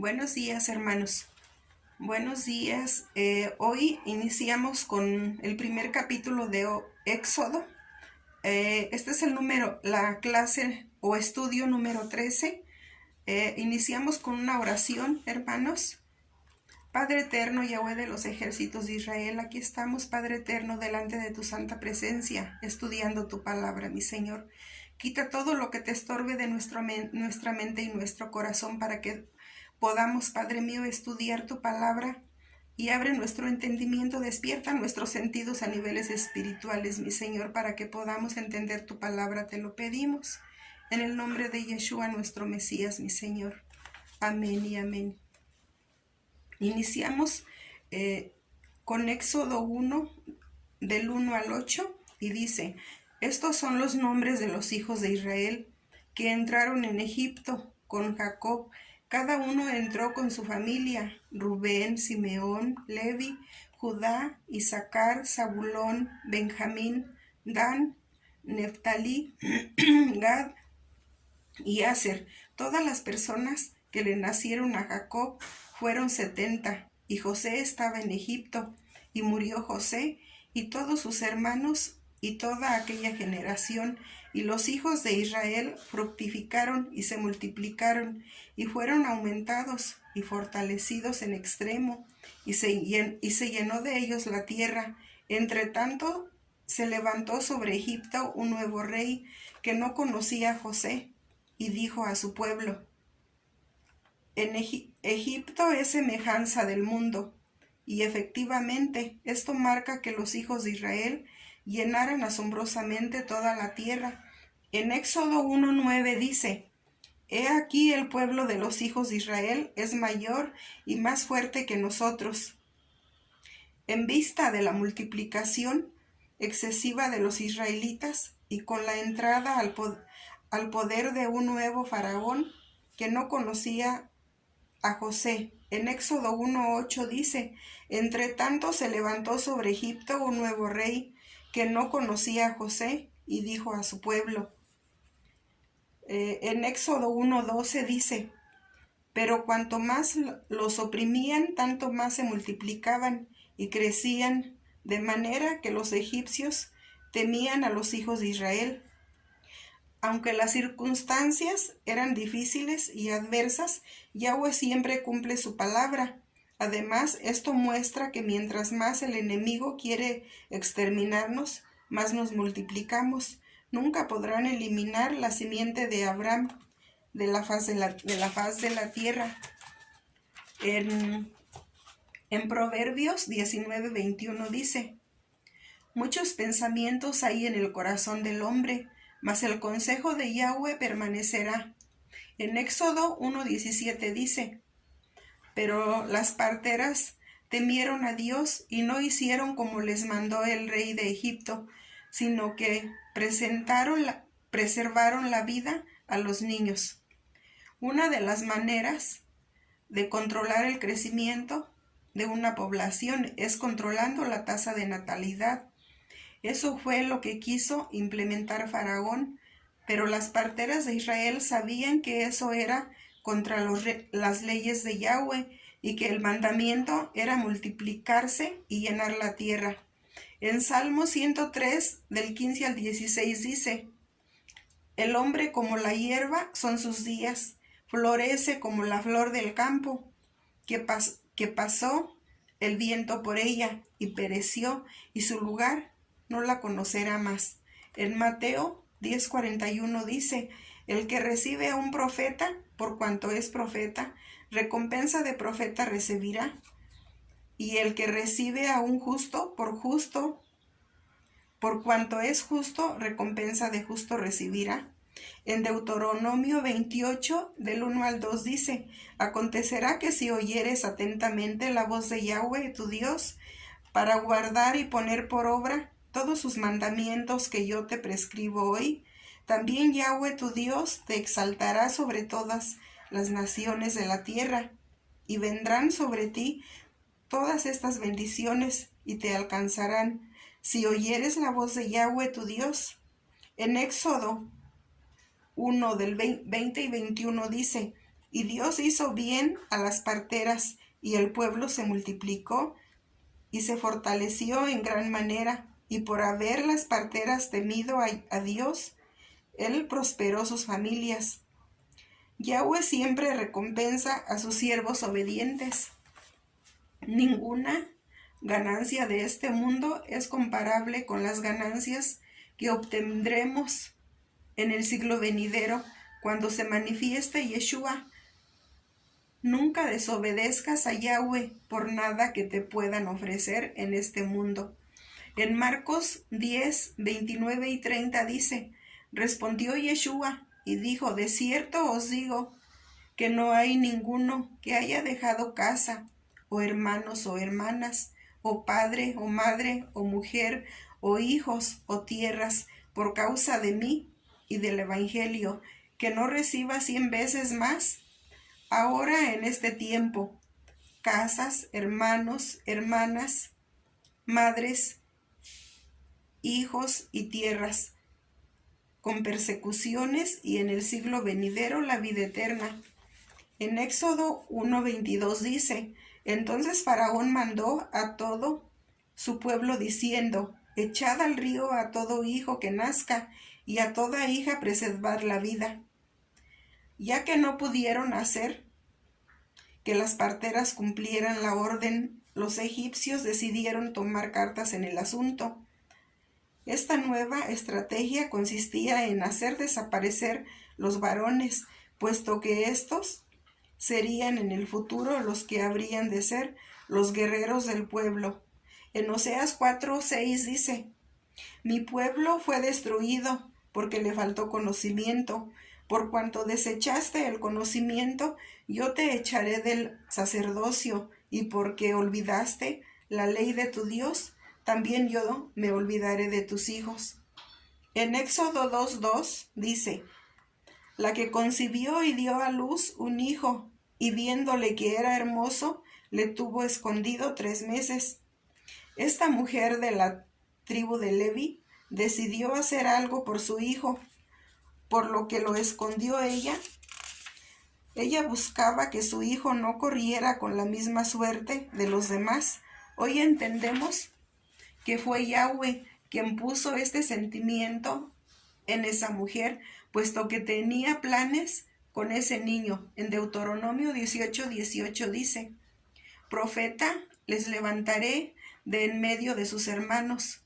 Buenos días, hermanos. Buenos días. Hoy iniciamos con el primer capítulo de Éxodo. Este es la clase o estudio número 13. Iniciamos con una oración, hermanos. Padre eterno, Yahweh de los ejércitos de Israel, aquí estamos, Padre eterno, delante de tu santa presencia, estudiando tu palabra, mi Señor. Quita todo lo que te estorbe de nuestra mente y nuestro corazón para que podamos, Padre mío, estudiar tu palabra y abre nuestro entendimiento, despierta nuestros sentidos a niveles espirituales, mi Señor, para que podamos entender tu palabra. Te lo pedimos en el nombre de Yeshua, nuestro Mesías, mi Señor. Amén y amén. Iniciamos con Éxodo 1, del 1 al 8, y dice: estos son los nombres de los hijos de Israel que entraron en Egipto con Jacob. Cada uno entró con su familia: Rubén, Simeón, Levi, Judá, Isaacar, Zabulón, Benjamín, Dan, Neftalí, Gad y Aser. Todas las personas que le nacieron a Jacob fueron 70, y José estaba en Egipto, y murió José y todos sus hermanos y toda aquella generación, y los hijos de Israel fructificaron y se multiplicaron, y fueron aumentados y fortalecidos en extremo, y se llenó de ellos la tierra. Entre tanto se levantó sobre Egipto un nuevo rey que no conocía a José, y dijo a su pueblo: en Egipto es semejanza del mundo. Y efectivamente, esto marca que los hijos de Israel llenaran asombrosamente toda la tierra. En Éxodo 1:9 dice: he aquí el pueblo de los hijos de Israel es mayor y más fuerte que nosotros. En vista de la multiplicación excesiva de los israelitas y con la entrada al poder de un nuevo faraón que no conocía a José. En Éxodo 1:8 dice: entre tanto se levantó sobre Egipto un nuevo rey que no conocía a José, y dijo a su pueblo. En Éxodo 1:12 dice: pero cuanto más los oprimían, tanto más se multiplicaban y crecían, de manera que los egipcios temían a los hijos de Israel. Aunque las circunstancias eran difíciles y adversas, Yahweh siempre cumple su palabra. Además, esto muestra que mientras más el enemigo quiere exterminarnos, más nos multiplicamos. Nunca podrán eliminar la simiente de Abraham de la faz de la tierra. En Proverbios 19:21 dice: muchos pensamientos hay en el corazón del hombre, mas el consejo de Yahweh permanecerá. En Éxodo 1:17 dice: pero las parteras temieron a Dios y no hicieron como les mandó el rey de Egipto, sino que preservaron la vida a los niños. Una de las maneras de controlar el crecimiento de una población es controlando la tasa de natalidad. Eso fue lo que quiso implementar Faraón, pero las parteras de Israel sabían que eso era contra las leyes de Yahweh y que el mandamiento era multiplicarse y llenar la tierra. En Salmo 103, del 15 al 16 dice: el hombre como la hierba son sus días, florece como la flor del campo, que pasó el viento por ella y pereció, y su lugar no la conocerá más. En Mateo 10:41 dice: el que recibe a un profeta, por cuanto es profeta, recompensa de profeta recibirá. Y el que recibe a un justo, por cuanto es justo, recompensa de justo recibirá. En Deuteronomio 28, del 1 al 2 dice: acontecerá que si oyeres atentamente la voz de Yahweh tu Dios, para guardar y poner por obra todos sus mandamientos que yo te prescribo hoy, también Yahweh tu Dios te exaltará sobre todas las naciones de la tierra, y vendrán sobre ti todas estas bendiciones y te alcanzarán, si oyeres la voz de Yahweh tu Dios. En Éxodo 1 del 20 y 21 dice: Y Dios hizo bien a las parteras, y el pueblo se multiplicó y se fortaleció en gran manera, y por haber las parteras temido a Dios, Él prosperó sus familias. Yahweh siempre recompensa a sus siervos obedientes. Ninguna ganancia de este mundo es comparable con las ganancias que obtendremos en el siglo venidero, cuando se manifieste Yeshua. Nunca desobedezcas a Yahweh por nada que te puedan ofrecer en este mundo. En Marcos 10, 29 y 30 dice: respondió Yeshua y dijo: de cierto os digo que no hay ninguno que haya dejado casa, o hermanos o hermanas, o padre o madre, o mujer, o hijos, o tierras, por causa de mí y del Evangelio, que no reciba 100 veces más, ahora en este tiempo, casas, hermanos, hermanas, madres, hijos y tierras, con persecuciones, y en el siglo venidero la vida eterna. En Éxodo 1:22 dice: entonces Faraón mandó a todo su pueblo diciendo: echad al río a todo hijo que nazca, y a toda hija preservad la vida. Ya que no pudieron hacer que las parteras cumplieran la orden, los egipcios decidieron tomar cartas en el asunto. Esta nueva estrategia consistía en hacer desaparecer los varones, puesto que estos serían en el futuro los que habrían de ser los guerreros del pueblo. En Oseas 4:6 dice: mi pueblo fue destruido porque le faltó conocimiento. Por cuanto desechaste el conocimiento, yo te echaré del sacerdocio, y porque olvidaste la ley de tu Dios, también yo me olvidaré de tus hijos. En Éxodo 2:2 dice: la que concibió y dio a luz un hijo, y viéndole que era hermoso, le tuvo escondido 3 meses. Esta mujer de la tribu de Leví decidió hacer algo por su hijo, por lo que lo escondió ella. Ella buscaba que su hijo no corriera con la misma suerte de los demás. Hoy entendemos que fue Yahweh quien puso este sentimiento en esa mujer, puesto que tenía planes con ese niño. En Deuteronomio 18:18 dice: profeta les levantaré de en medio de sus hermanos,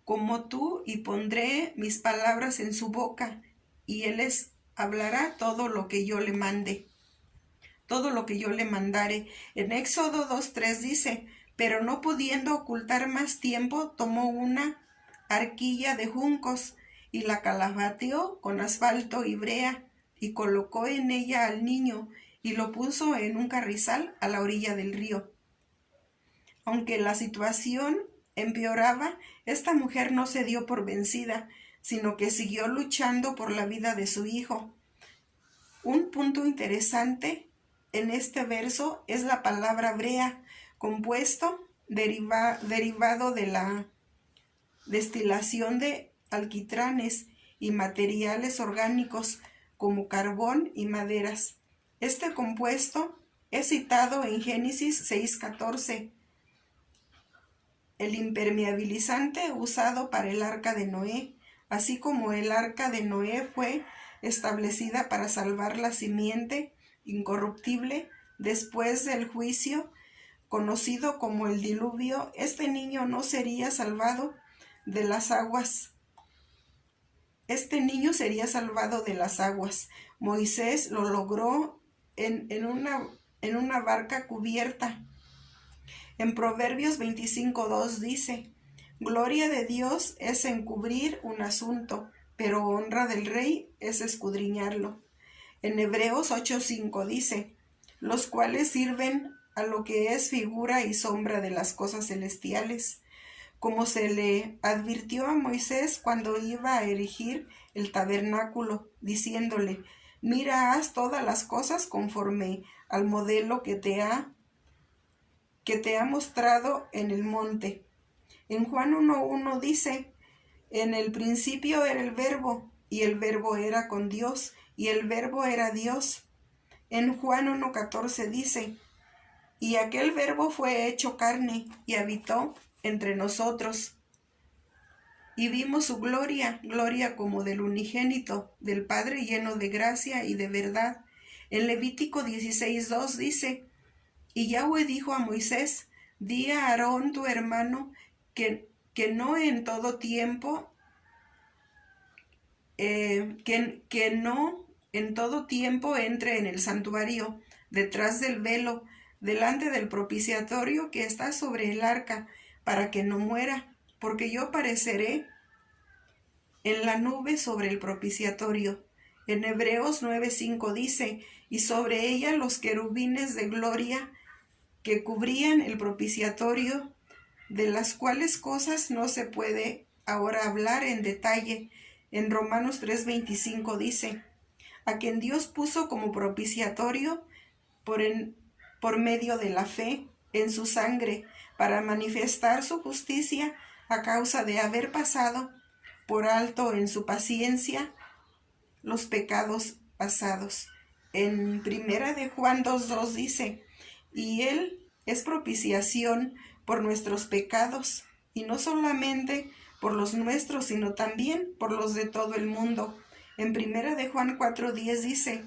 como tú, y pondré mis palabras en su boca, y él les hablará todo lo que yo le mande, todo lo que yo le mandare. En Éxodo 2:3 dice: pero no pudiendo ocultar más tiempo, tomó una arquilla de juncos y la calafateó con asfalto y brea, y colocó en ella al niño y lo puso en un carrizal a la orilla del río. Aunque la situación empeoraba, esta mujer no se dio por vencida, sino que siguió luchando por la vida de su hijo. Un punto interesante en este verso es la palabra brea, compuesto derivado de la destilación de alquitranes y materiales orgánicos como carbón y maderas. Este compuesto es citado en Génesis 6:14. El impermeabilizante usado para el arca de Noé, así como el arca de Noé fue establecida para salvar la simiente incorruptible después del juicio conocido como el diluvio. Este niño no sería salvado de las aguas. Este niño sería salvado de las aguas. Moisés lo logró en una barca cubierta. En Proverbios 25:2 dice: gloria de Dios es encubrir un asunto, pero honra del rey es escudriñarlo. En Hebreos 8:5 dice: los cuales sirven a lo que es figura y sombra de las cosas celestiales, como se le advirtió a Moisés cuando iba a erigir el tabernáculo, diciéndole: mira, haz todas las cosas conforme al modelo que te ha mostrado en el monte. En Juan 1:1 dice: en el principio era el Verbo, y el Verbo era con Dios, y el Verbo era Dios. En Juan 1:14 dice, y aquel Verbo fue hecho carne y habitó entre nosotros. Y vimos su gloria, gloria como del unigénito, del Padre, lleno de gracia y de verdad. En Levítico 16:2 dice, y Yahweh dijo a Moisés, di a Aarón tu hermano que no en todo tiempo, que no en todo tiempo entre en el santuario, detrás del velo, delante del propiciatorio que está sobre el arca, para que no muera, porque yo apareceré en la nube sobre el propiciatorio. En Hebreos 9:5 dice, y sobre ella los querubines de gloria que cubrían el propiciatorio, de las cuales cosas no se puede ahora hablar en detalle. En Romanos 3:25 dice, a quien Dios puso como propiciatorio por medio de la fe en su sangre, para manifestar su justicia a causa de haber pasado por alto en su paciencia los pecados pasados. En Primera de Juan 2:2 dice, y Él es propiciación por nuestros pecados, y no solamente por los nuestros, sino también por los de todo el mundo. En Primera de Juan 4:10 dice,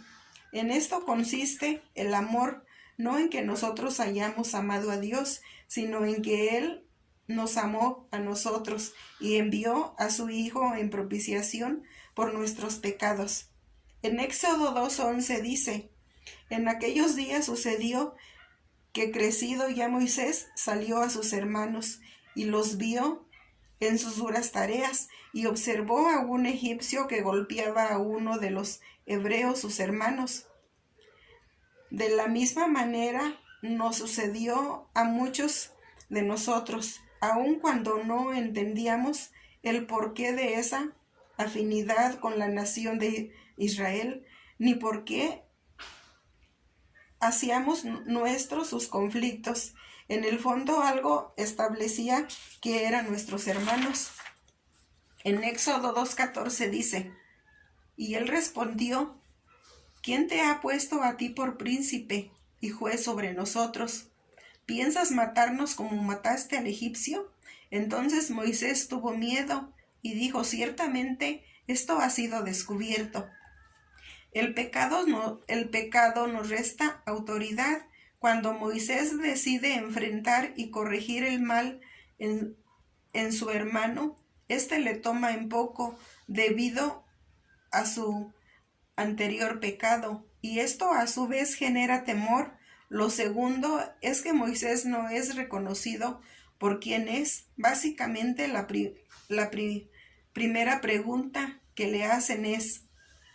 en esto consiste el amor, no en que nosotros hayamos amado a Dios, sino en que Él nos amó a nosotros y envió a su Hijo en propiciación por nuestros pecados. En Éxodo 2:11 dice, en aquellos días sucedió que crecido ya Moisés salió a sus hermanos y los vio en sus duras tareas y observó a un egipcio que golpeaba a uno de los hebreos, sus hermanos. De la misma manera nos sucedió a muchos de nosotros, aun cuando no entendíamos el porqué de esa afinidad con la nación de Israel, ni por qué hacíamos nuestros sus conflictos. En el fondo algo establecía que eran nuestros hermanos. En Éxodo 2:14 dice, y él respondió, ¿quién te ha puesto a ti por príncipe y juez sobre nosotros? ¿Piensas matarnos como mataste al egipcio? Entonces Moisés tuvo miedo y dijo, ciertamente esto ha sido descubierto. El pecado nos resta autoridad. Cuando Moisés decide enfrentar y corregir el mal en su hermano, éste le toma en poco debido a su anterior pecado, y esto a su vez genera temor. Lo segundo es que Moisés no es reconocido por quien es. Básicamente la primera pregunta que le hacen es,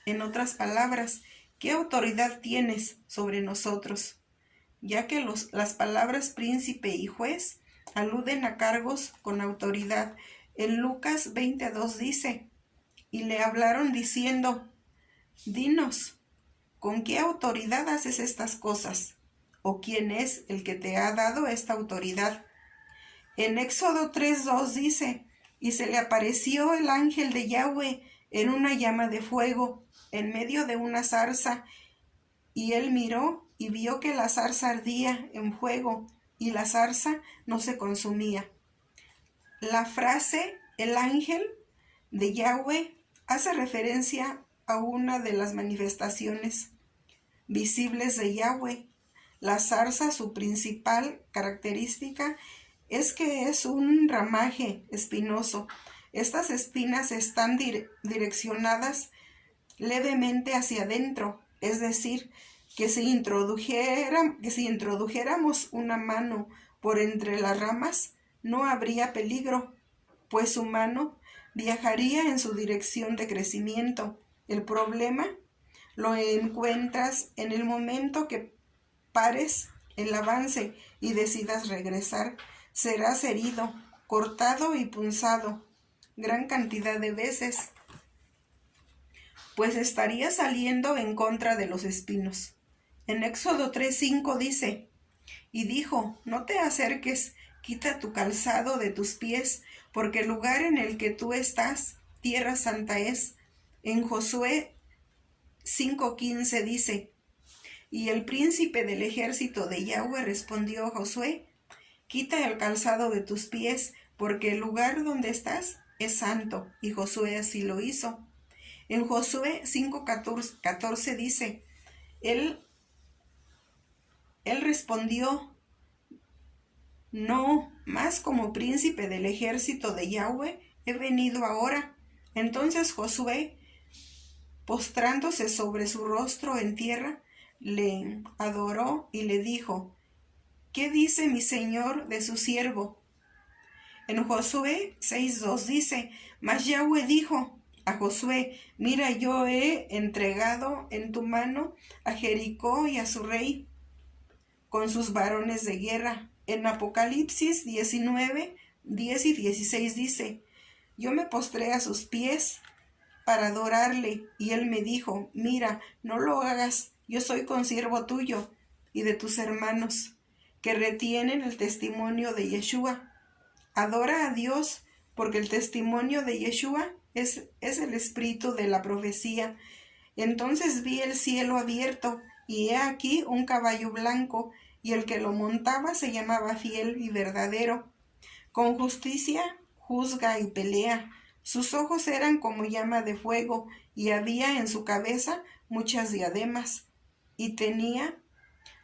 en otras palabras, ¿qué autoridad tienes sobre nosotros? Ya que las palabras príncipe y juez aluden a cargos con autoridad. En Lucas 22 dice, y le hablaron diciendo, dinos, ¿con qué autoridad haces estas cosas? ¿O quién es el que te ha dado esta autoridad? En Éxodo 3:2 dice, y se le apareció el ángel de Yahweh en una llama de fuego, en medio de una zarza, y él miró y vio que la zarza ardía en fuego, y la zarza no se consumía. La frase, el ángel de Yahweh, hace referencia a una de las manifestaciones visibles de Yahweh. La zarza, su principal característica es que es un ramaje espinoso. Estas espinas están direccionadas levemente hacia adentro, es decir, que si introdujéramos una mano por entre las ramas, no habría peligro, pues su mano viajaría en su dirección de crecimiento. El problema lo encuentras en el momento que pares el avance y decidas regresar. Serás herido, cortado y punzado gran cantidad de veces, pues estaría saliendo en contra de los espinos. En Éxodo 3:5 dice, y dijo, no te acerques, quita tu calzado de tus pies, porque el lugar en el que tú estás, tierra santa es. En Josué 5:15 dice: y el príncipe del ejército de Yahweh respondió a Josué: quita el calzado de tus pies, porque el lugar donde estás es santo. Y Josué así lo hizo. En Josué 5:14 dice: él respondió: no, más como príncipe del ejército de Yahweh he venido ahora. Entonces Josué, postrándose sobre su rostro en tierra, le adoró y le dijo: ¿qué dice mi señor de su siervo? En Josué 6:2 dice: mas Yahweh dijo a Josué: mira, yo he entregado en tu mano a Jericó y a su rey con sus varones de guerra. En Apocalipsis 19:10 y 16 dice: yo me postré a sus pies para adorarle, y él me dijo: mira, no lo hagas, yo soy consiervo tuyo y de tus hermanos, que retienen el testimonio de Yeshua. Adora a Dios, porque el testimonio de Yeshua es el espíritu de la profecía. Entonces vi el cielo abierto, y he aquí un caballo blanco, y el que lo montaba se llamaba Fiel y Verdadero. Con justicia juzga y pelea. Sus ojos eran como llama de fuego, y había en su cabeza muchas diademas. Y tenía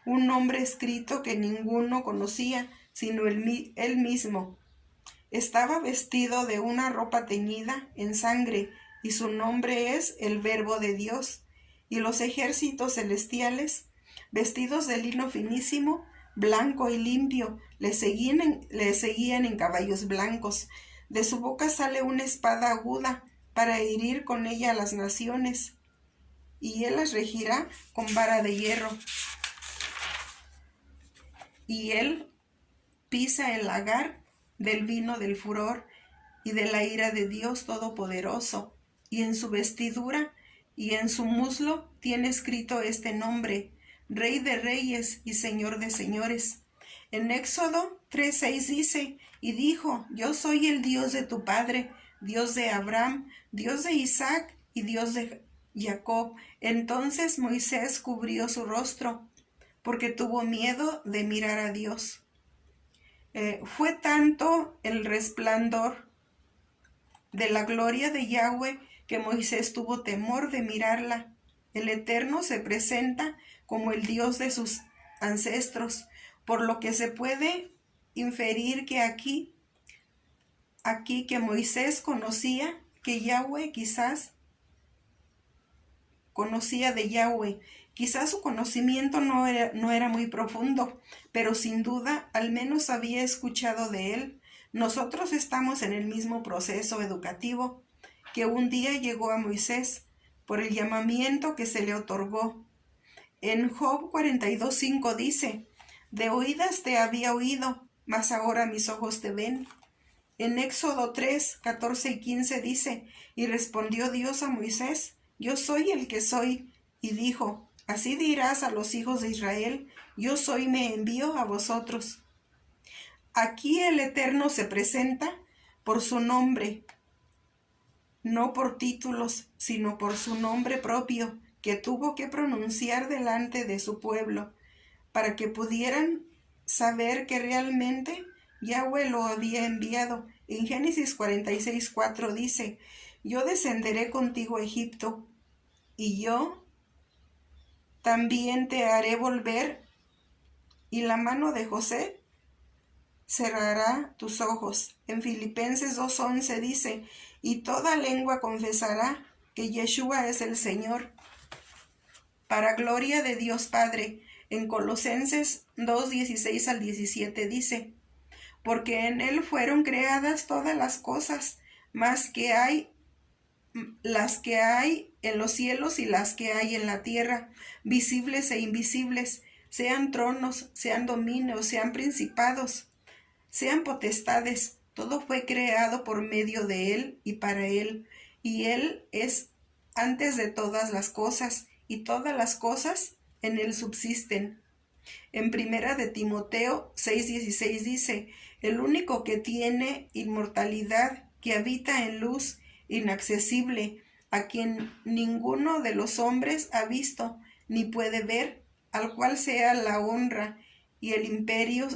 un nombre escrito que ninguno conocía, sino él mismo. Estaba vestido de una ropa teñida en sangre, y su nombre es el Verbo de Dios. Y los ejércitos celestiales, vestidos de lino finísimo, blanco y limpio, le seguían en caballos blancos. De su boca sale una espada aguda, para herir con ella a las naciones, y él las regirá con vara de hierro. Y él pisa el lagar del vino del furor y de la ira de Dios Todopoderoso, y en su vestidura y en su muslo tiene escrito este nombre: Rey de Reyes y Señor de Señores. En Éxodo 3:6 dice: y dijo: yo soy el Dios de tu padre, Dios de Abraham, Dios de Isaac y Dios de Jacob. Entonces Moisés cubrió su rostro, porque tuvo miedo de mirar a Dios. Fue tanto el resplandor de la gloria de Yahweh que Moisés tuvo temor de mirarla. El Eterno se presenta como el Dios de sus ancestros, por lo que se puede inferir que aquí que Moisés conocía que Yahweh, quizás conocía de Yahweh. Quizás su conocimiento no era muy profundo, pero sin duda al menos había escuchado de él. Nosotros estamos en el mismo proceso educativo que un día llegó a Moisés por el llamamiento que se le otorgó. En Job 42:5 dice: de oídas te había oído, mas ahora mis ojos te ven. En Éxodo 3:14 y 15 dice: y respondió Dios a Moisés: yo soy el que soy. Y dijo: así dirás a los hijos de Israel: yo soy, me envío a vosotros. Aquí el Eterno se presenta por su nombre, no por títulos, sino por su nombre propio, que tuvo que pronunciar delante de su pueblo, para que pudieran saber que realmente Yahweh lo había enviado. En Génesis 46:4 dice: yo descenderé contigo a Egipto, y yo también te haré volver, y la mano de José cerrará tus ojos. En Filipenses 2:11 dice: y toda lengua confesará que Yeshua es el Señor, para gloria de Dios Padre. En Colosenses 2:16 al 17 dice: porque en él fueron creadas todas las cosas, las que hay en los cielos y las que hay en la tierra, visibles e invisibles, sean tronos, sean dominios, sean principados, sean potestades. Todo fue creado por medio de él y para él, y él es antes de todas las cosas, y todas las cosas en él subsisten. En Primera de Timoteo 6:16 dice: el único que tiene inmortalidad, que habita en luz inaccesible, a quien ninguno de los hombres ha visto, ni puede ver, al cual sea la honra y el imperio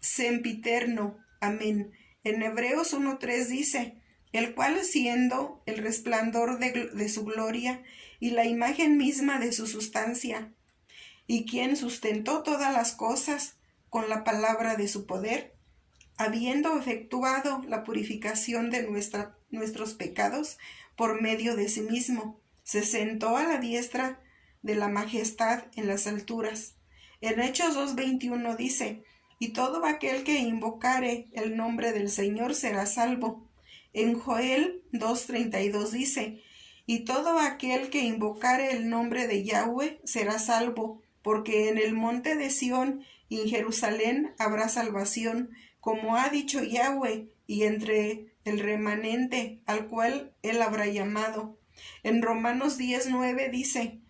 sempiterno. Amén. En Hebreos 1:3 dice, el cual siendo el resplandor de su gloria y la imagen misma de su sustancia, y quien sustentó todas las cosas con la palabra de su poder, habiendo efectuado la purificación de nuestros pecados por medio de sí mismo, se sentó a la diestra de la majestad en las alturas. En Hechos 2:21 dice, y todo aquel que invocare el nombre del Señor será salvo. En Joel 2:32 dice, y todo aquel que invocare el nombre de Yahweh será salvo, porque en el monte de Sión y en Jerusalén habrá salvación, como ha dicho Yahweh, y entre el remanente al cual él habrá llamado. En Romanos 10:9 dice,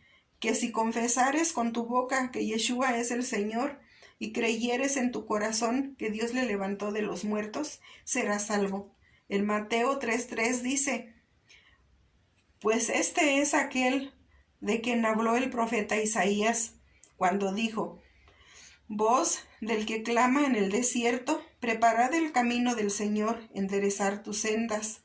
que si confesares con tu boca que Yeshua es el Señor, y creyeres en tu corazón que Dios le levantó de los muertos, serás salvo. En Mateo 3:3 dice, pues este es aquel de quien habló el profeta Isaías, cuando dijo, voz del que clama en el desierto, preparad el camino del Señor, enderezar tus sendas.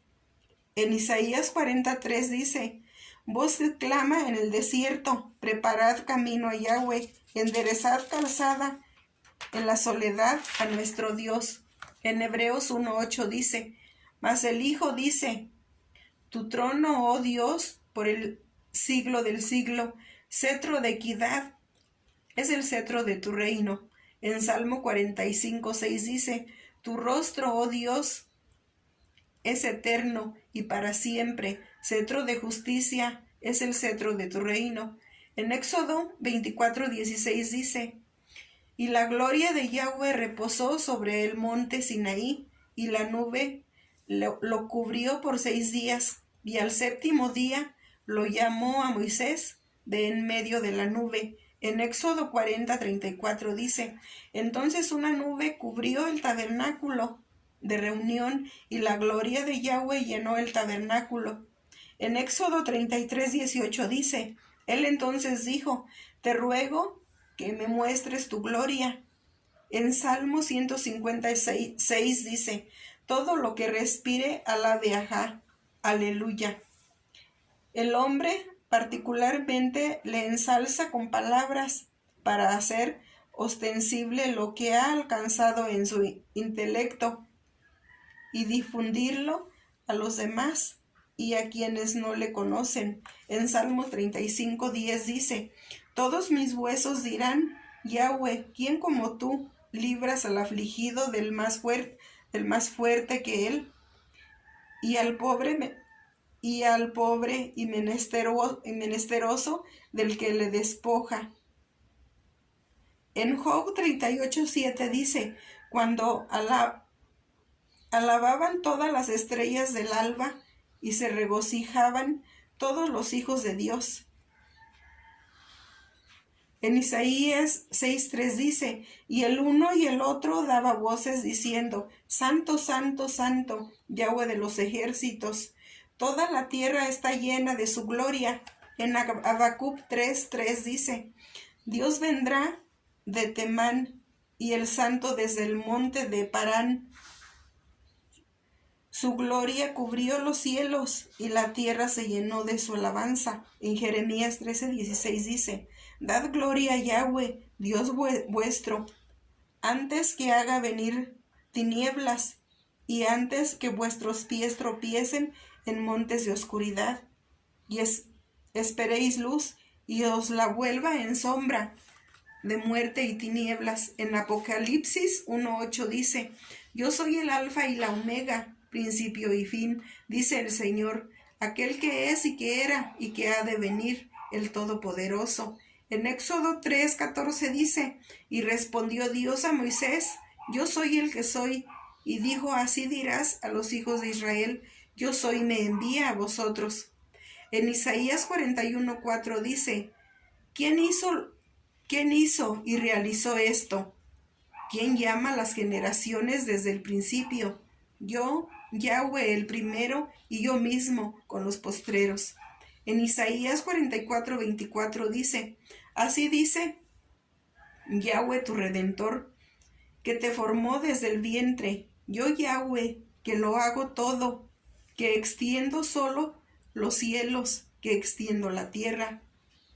En Isaías 43 dice, voz que clama en el desierto, preparad camino a Yahweh, enderezad calzada en la soledad a nuestro Dios. En Hebreos 1:8 dice, mas el Hijo dice, tu trono, oh Dios, por el siglo del siglo, cetro de equidad, es el cetro de tu reino. En Salmo 45:6 dice, tu rostro, oh Dios, es eterno y para siempre, cetro de justicia es el cetro de tu reino. En Éxodo 24:16 dice, y la gloria de Yahweh reposó sobre el monte Sinaí, y la nube lo cubrió por 6 días, y al séptimo día lo llamó a Moisés de en medio de la nube. En Éxodo 40:34 dice, entonces una nube cubrió el tabernáculo de reunión, y la gloria de Yahweh llenó el tabernáculo. En Éxodo 33:18 dice, él entonces dijo, te ruego que me muestres tu gloria. En Salmo 156 dice, todo lo que respire alabe a Jah. Aleluya. El hombre particularmente le ensalza con palabras para hacer ostensible lo que ha alcanzado en su intelecto y difundirlo a los demás y a quienes no le conocen. En Salmo 35:10 dice, todos mis huesos dirán, Yahweh, ¿quién como tú libras al afligido del más fuerte que él, y al pobre y menesteroso del que le despoja? En Job 38:7 dice, cuando alababan todas las estrellas del alba y se regocijaban todos los hijos de Dios. En Isaías 6:3 dice, y el uno y el otro daba voces diciendo, Santo, Santo, Santo, Yahweh de los ejércitos, toda la tierra está llena de su gloria. En Habacuc 3:3 dice, Dios vendrá de Temán y el Santo desde el monte de Parán. Su gloria cubrió los cielos y la tierra se llenó de su alabanza. En Jeremías 13:16 dice, dad gloria a Yahweh, Dios vuestro, antes que haga venir tinieblas y antes que vuestros pies tropiecen en montes de oscuridad. Y esperéis luz y os la vuelva en sombra de muerte y tinieblas. En Apocalipsis 1:8 dice, yo soy el alfa y la omega, principio y fin, dice el Señor, aquel que es y que era y que ha de venir, el Todopoderoso. En Éxodo 3:14 dice, y respondió Dios a Moisés, yo soy el que soy, y dijo, así dirás a los hijos de Israel, yo soy, me envía a vosotros. En Isaías 41:4 dice, ¿quién hizo y realizó esto? ¿Quién llama las generaciones desde el principio? Yo, Yahweh el primero y yo mismo con los postreros. En Isaías 44:24 dice, así dice Yahweh tu Redentor, que te formó desde el vientre, yo Yahweh, que lo hago todo, que extiendo solo los cielos, que extiendo la tierra,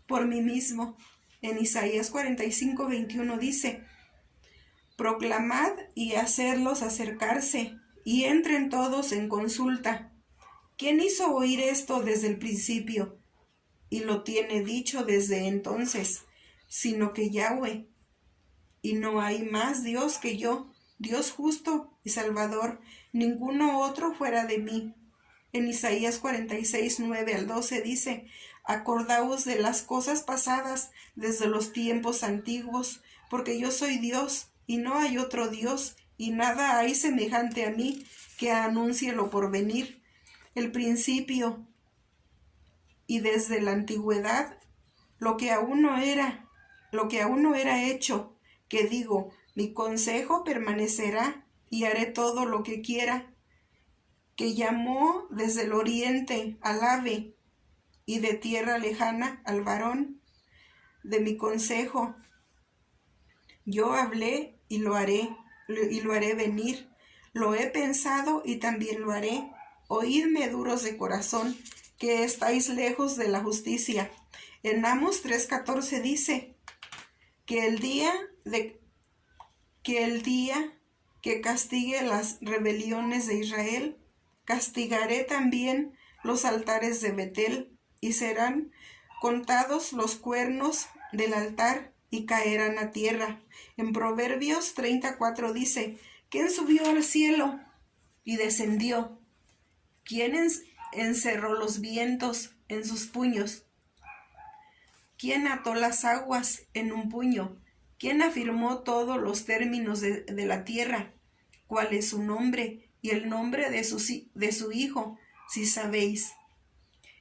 por mí mismo. En Isaías 45:21 dice, proclamad y hacerlos acercarse, y entren todos en consulta. ¿Quién hizo oír esto desde el principio? Y lo tiene dicho desde entonces, sino que Yahweh. Y no hay más Dios que yo, Dios justo y Salvador, ninguno otro fuera de mí. En Isaías 46:9-12 dice, acordaos de las cosas pasadas desde los tiempos antiguos, porque yo soy Dios, y no hay otro Dios, y nada hay semejante a mí, que anuncie lo porvenir, el principio, y desde la antigüedad, lo que aún no era hecho, que digo, mi consejo permanecerá, y haré todo lo que quiera, que llamó desde el oriente al ave, y de tierra lejana al varón. De mi consejo yo hablé y lo haré venir. Lo he pensado y también lo haré. Oídme, duros de corazón, que estáis lejos de la justicia. En Amos 3:14 dice, que el día que castigue las rebeliones de Israel, castigaré también los altares de Betel, y serán contados los cuernos del altar, y caerán a tierra. En Proverbios 34 dice, ¿quién subió al cielo y descendió? ¿Quién encerró los vientos en sus puños? ¿Quién ató las aguas en un puño? ¿Quién afirmó todos los términos de la tierra? ¿Cuál es su nombre y el nombre de su hijo, si sabéis?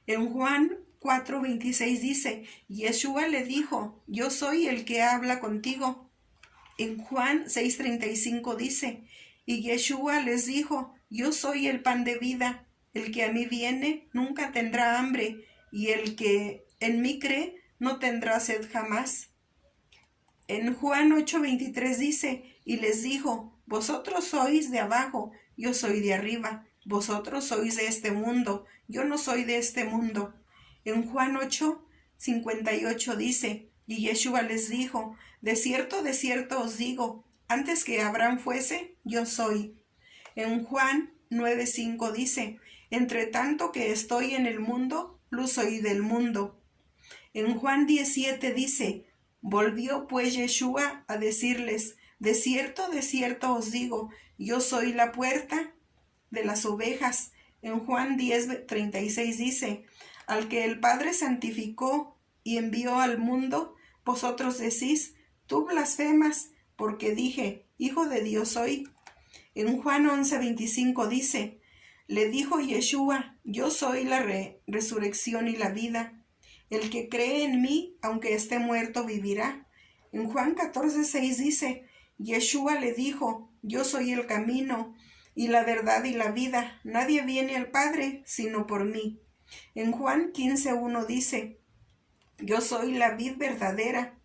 En Juan 4:26 dice, Yeshua le dijo, yo soy el que habla contigo. En Juan 6:35 dice, y Yeshua les dijo, yo soy el pan de vida, el que a mí viene nunca tendrá hambre, y el que en mí cree no tendrá sed jamás. En Juan 8:23 dice, y les dijo, vosotros sois de abajo, yo soy de arriba, vosotros sois de este mundo, yo no soy de este mundo. En Juan 8:58 dice, y Yeshua les dijo, de cierto os digo, antes que Abraham fuese, yo soy. En Juan 9:5 dice, entre tanto que estoy en el mundo, luz soy del mundo. En Juan 17 dice, volvió pues Yeshua a decirles, de cierto os digo, yo soy la puerta de las ovejas. En Juan 10:36 dice, al que el Padre santificó y envió al mundo, vosotros decís, tú blasfemas, porque dije, Hijo de Dios soy. En Juan 11:25 dice, le dijo Yeshua, yo soy la resurrección y la vida. El que cree en mí, aunque esté muerto, vivirá. En Juan 14:6 dice, Yeshua le dijo, yo soy el camino y la verdad y la vida. Nadie viene al Padre sino por mí. En Juan 15:1 dice, yo soy la vid verdadera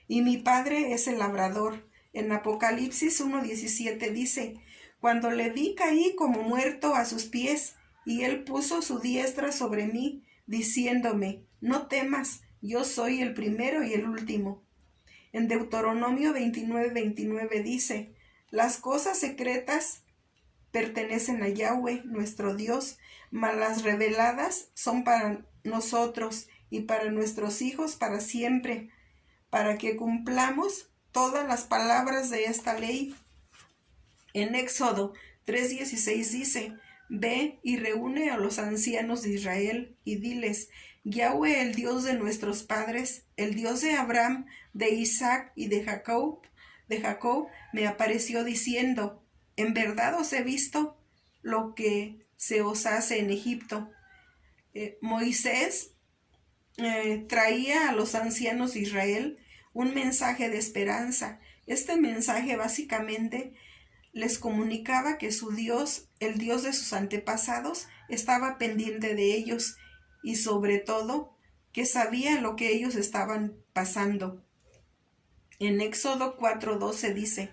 y mi Padre es el labrador. En Apocalipsis 1:17 dice, cuando le vi caí como muerto a sus pies, y él puso su diestra sobre mí, diciéndome, no temas, yo soy el primero y el último. En Deuteronomio 29:29 dice, las cosas secretas pertenecen a Yahweh, nuestro Dios, mas las reveladas son para nosotros y para nuestros hijos para siempre, para que cumplamos todas las palabras de esta ley. En Éxodo 3:16 dice, ve y reúne a los ancianos de Israel y diles, Yahweh, el Dios de nuestros padres, el Dios de Abraham, de Isaac y de Jacob, me apareció diciendo, en verdad os he visto lo que se os hace en Egipto. Moisés traía a los ancianos de Israel un mensaje de esperanza. Este mensaje básicamente les comunicaba que su Dios, el Dios de sus antepasados, estaba pendiente de ellos y sobre todo que sabía lo que ellos estaban pasando. En Éxodo 4:12 dice: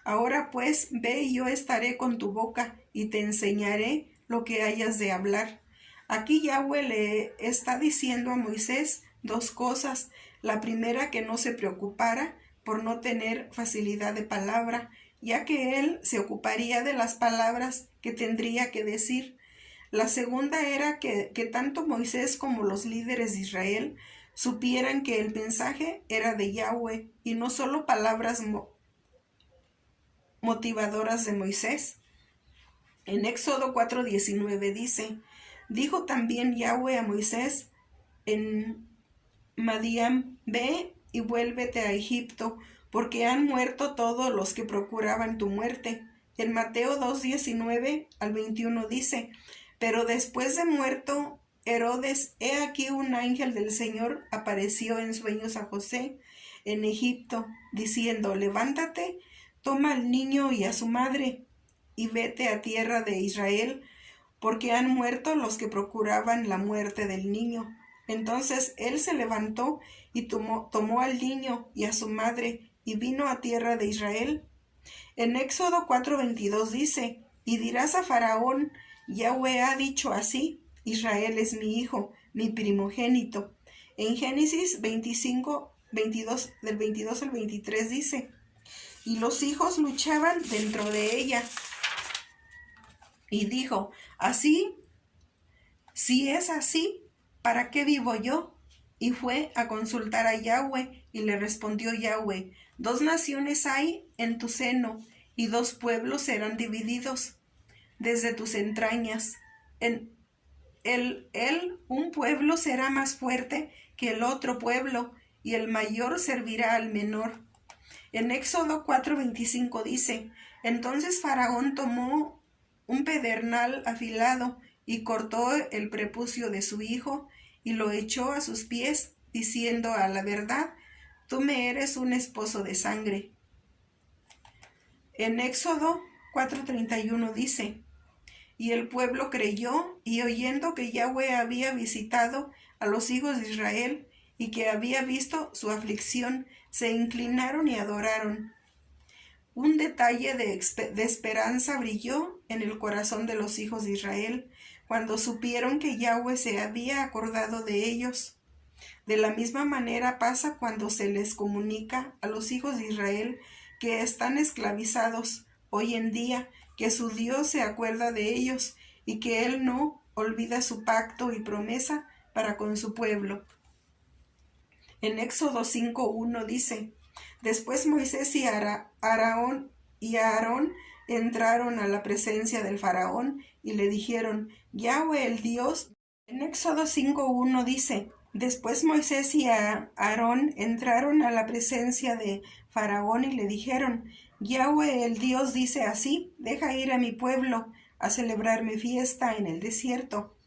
Ahora pues, ve y yo estaré con tu boca y te enseñaré lo que hayas de hablar. Aquí Yahweh le está diciendo a Moisés dos cosas. La primera, que no se preocupara por no tener facilidad de palabra, ya que él se ocuparía de las palabras que tendría que decir. La segunda era que tanto Moisés como los líderes de Israel supieran que el mensaje era de Yahweh y no solo palabras motivadoras de Moisés. En Éxodo 4:19 dice: Dijo también Yahweh a Moisés en Madián: Ve y vuélvete a Egipto, porque han muerto todos los que procuraban tu muerte. En Mateo 2:19 al 21 dice: Pero después de muerto Herodes, he aquí un ángel del Señor apareció en sueños a José en Egipto, diciendo: Levántate, toma al niño y a su madre, y vete a tierra de Israel, porque han muerto los que procuraban la muerte del niño. Entonces él se levantó y tomó al niño y a su madre, y vino a tierra de Israel. En Éxodo 4:22 dice: Y dirás a Faraón: Yahweh ha dicho así: Israel es mi hijo, mi primogénito. En Génesis 25:22, del 22 al 23 dice: Y los hijos luchaban dentro de ella. Y dijo: Así, si es así, ¿para qué vivo yo? Y fue a consultar a Yahweh, y le respondió Yahweh: Dos naciones hay en tu seno, y dos pueblos serán divididos desde tus entrañas. Un pueblo será más fuerte que el otro pueblo, y el mayor servirá al menor. En Éxodo 4:25 dice: Entonces Faraón tomó un pedernal afilado y cortó el prepucio de su hijo y lo echó a sus pies, diciendo: A la verdad, tú me eres un esposo de sangre. En Éxodo 4:31 dice: Y el pueblo creyó, y oyendo que Yahweh había visitado a los hijos de Israel y que había visto su aflicción, se inclinaron y adoraron. Un detalle de esperanza brilló en el corazón de los hijos de Israel cuando supieron que Yahweh se había acordado de ellos. De la misma manera pasa cuando se les comunica a los hijos de Israel que están esclavizados hoy en día, que su Dios se acuerda de ellos y que Él no olvida su pacto y promesa para con su pueblo. En Éxodo 5:1 dice: Después Moisés y Aarón entraron a la presencia del faraón y le dijeron: Yahweh el Dios. En Éxodo 5:1 dice: Después Moisés y Aarón entraron a la presencia de Faraón y le dijeron: Yahweh el Dios dice así: Deja ir a mi pueblo a celebrar mi fiesta en el desierto.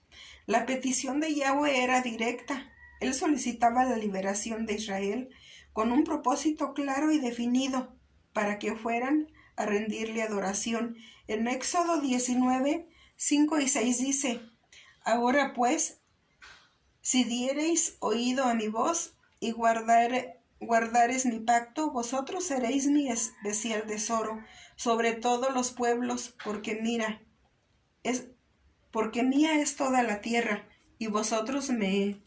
La petición de Yahweh era directa. Él solicitaba la liberación de Israel con un propósito claro y definido, para que fueran a rendirle adoración. En Éxodo 19:5 y 6 dice: Ahora pues, si diereis oído a mi voz y guardares mi pacto, vosotros seréis mi especial tesoro sobre todos los pueblos, porque mía es toda la tierra, y vosotros me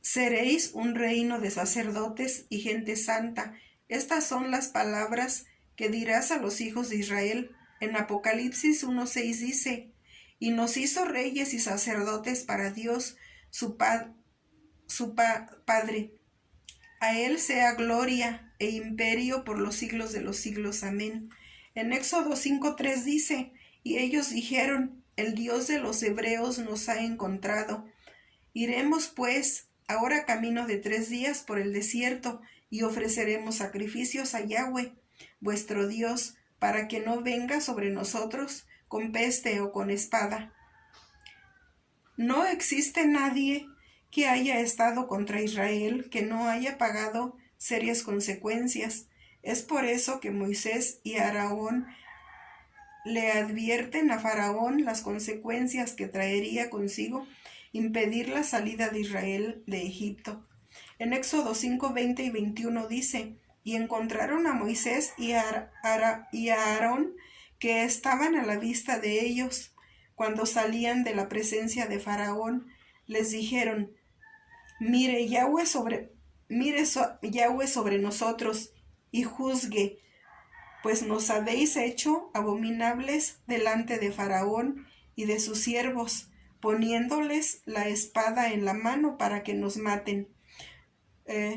seréis un reino de sacerdotes y gente santa. Estas son las palabras que dirás a los hijos de Israel. En Apocalipsis 1:6 dice: Y nos hizo reyes y sacerdotes para Dios, su Padre. A Él sea gloria e imperio por los siglos de los siglos. Amén. En Éxodo 5:3 dice: Y ellos dijeron: El Dios de los hebreos nos ha encontrado. Iremos pues ahora camino de 3 días por el desierto y ofreceremos sacrificios a Yahweh, vuestro Dios, para que no venga sobre nosotros con peste o con espada. No existe nadie que haya estado contra Israel que no haya pagado serias consecuencias. Es por eso que Moisés y Aarón le advierten a Faraón las consecuencias que traería consigo impedir la salida de Israel de Egipto. En Éxodo 5, 20 y 21 dice: y encontraron a Moisés y a Aarón, que estaban a la vista de ellos, cuando salían de la presencia de Faraón. Les dijeron: Mire Yahweh sobre nosotros y juzgue, pues nos habéis hecho abominables delante de Faraón y de sus siervos, poniéndoles la espada en la mano para que nos maten.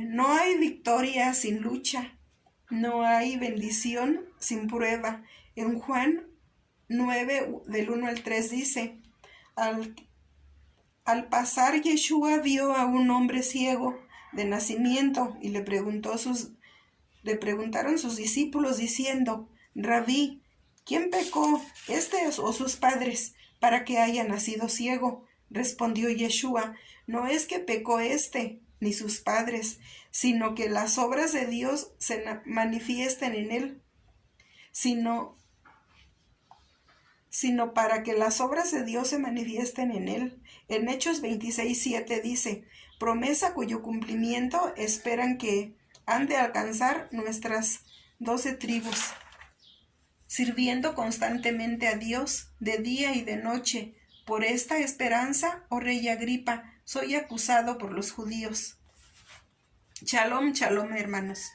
No hay victoria sin lucha, no hay bendición sin prueba. En Juan 9, del 1 al 3 dice: Al pasar, Yeshua vio a un hombre ciego de nacimiento y le preguntaron sus discípulos diciendo: Rabí, ¿quién pecó, este o sus padres, para que haya nacido ciego? Respondió Yeshua: no es que pecó este ni sus padres, sino que las obras de Dios se manifiesten en él, sino para que las obras de Dios se manifiesten en él. En Hechos 26:7 dice: promesa cuyo cumplimiento esperan que han de alcanzar nuestras 12 tribus, sirviendo constantemente a Dios de día y de noche. Por esta esperanza, oh rey Agripa, soy acusado por los judíos. Shalom, shalom, hermanos.